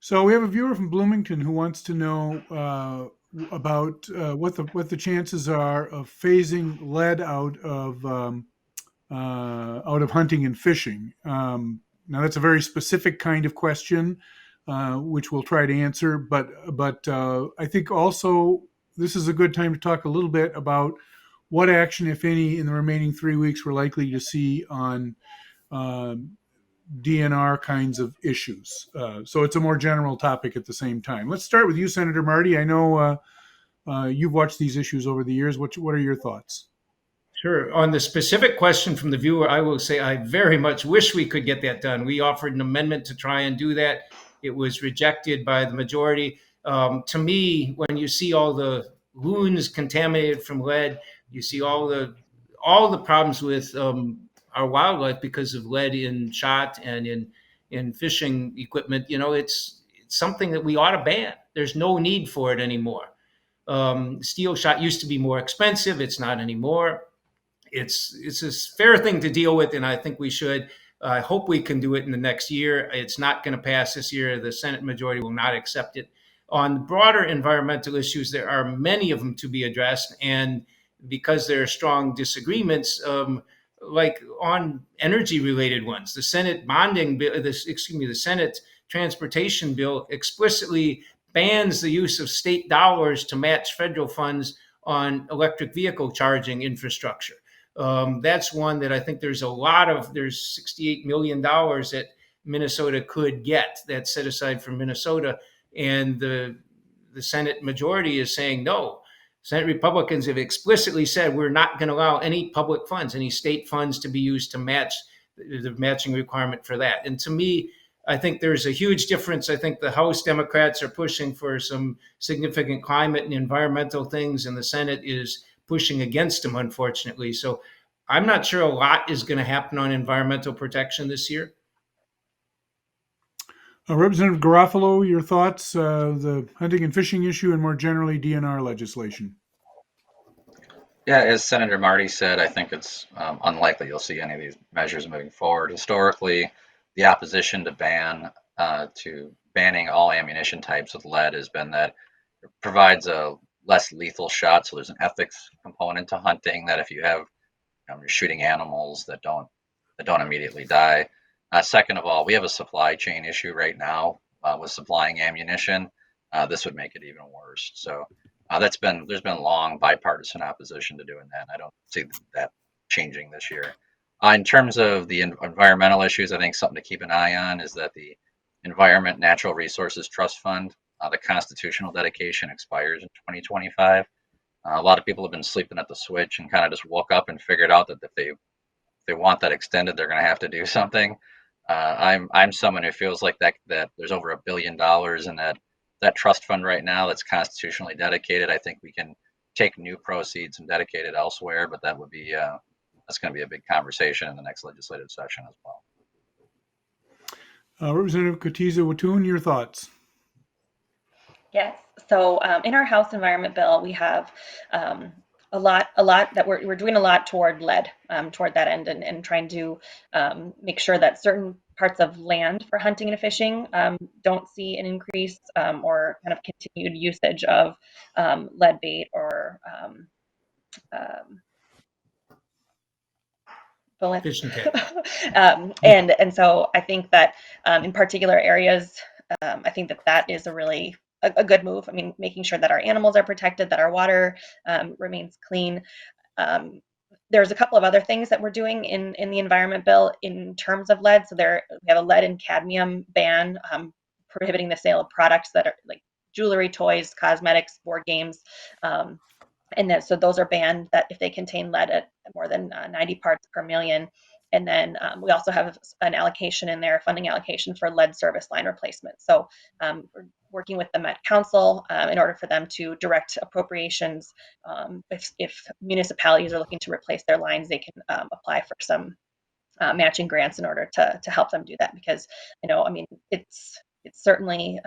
So we have a viewer from Bloomington who wants to know about what the chances are of phasing lead out of hunting and fishing. Now that's a very specific kind of question, which we'll try to answer. But I think also this is a good time to talk a little bit about what action, if any, in the remaining 3 weeks we're likely to see on uh, DNR kinds of issues. So it's a more general topic at the same time. Let's start with you, Senator Marty. I know you've watched these issues over the years. What are your thoughts? Sure. On the specific question from the viewer, I will say I very much wish we could get that done. We offered an amendment to try and do that. It was rejected by the majority. To me, when you see all the loons contaminated from lead, you see all the problems with our wildlife because of lead in shot and in fishing equipment. It's something that we ought to ban. There's no need for it anymore. Steel shot used to be more expensive. It's not anymore. It's a fair thing to deal with, and I think we should. I hope we can do it in the next year. It's not going to pass this year. The Senate majority will not accept it. On broader environmental issues, there are many of them to be addressed, and because there are strong disagreements, like on energy-related ones, the Senate bonding bill, the Senate transportation bill explicitly bans the use of state dollars to match federal funds on electric vehicle charging infrastructure. That's one that I think there's $68 million that Minnesota could get that's set aside for Minnesota. And the Senate majority is saying no. Senate Republicans have explicitly said we're not going to allow any public funds, any state funds to be used to match the matching requirement for that. And to me, I think there's a huge difference. I think the House Democrats are pushing for some significant climate and environmental things, and the Senate is pushing against them, unfortunately. So I'm not sure a lot is going to happen on environmental protection this year. Representative Garofalo, your thoughts, the hunting and fishing issue, and more generally DNR legislation. Yeah, as Senator Marty said, I think it's unlikely you'll see any of these measures moving forward. Historically, the opposition to banning all ammunition types with lead has been that it provides a less lethal shot. So there's an ethics component to hunting that if you're shooting animals that don't immediately die. Second of all, we have a supply chain issue right now with supplying ammunition. This would make it even worse. So there's been long bipartisan opposition to doing that. And I don't see that changing this year. In terms of the environmental issues, I think something to keep an eye on is that the Environment Natural Resources Trust Fund, the constitutional dedication expires in 2025. A lot of people have been sleeping at the switch and kind of just woke up and figured out that if they want that extended, they're going to have to do something. I'm someone who feels like that there's over $1 billion in that trust fund right now that's constitutionally dedicated. I think we can take new proceeds and dedicate it elsewhere, but that's going to be a big conversation in the next legislative session as well. Representative Kotyza-Witthuhn, your thoughts? Yes. So in our House Environment Bill, we have a lot that we're doing a lot toward lead, toward that end, and trying to make sure that certain parts of land for hunting and fishing don't see an increase or kind of continued usage of lead bait or bullets. Fishing tape. And so I think that in particular areas, I think that is a really a good move. I mean, making sure that our animals are protected, that our water remains clean. There's a couple of other things that we're doing in the environment bill in terms of lead. So we have a lead and cadmium ban prohibiting the sale of products that are like jewelry, toys, cosmetics, board games. So those are banned that if they contain lead at more than 90 parts per million. And then we also have an allocation in there, funding allocation for lead service line replacement. So we're working with the Met Council in order for them to direct appropriations. If municipalities are looking to replace their lines, they can apply for some matching grants in order to help them do that. Because, I mean, it's certainly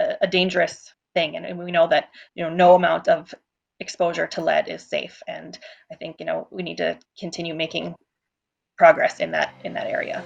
a dangerous thing. And we know that, no amount of exposure to lead is safe. And I think, we need to continue making progress in that area.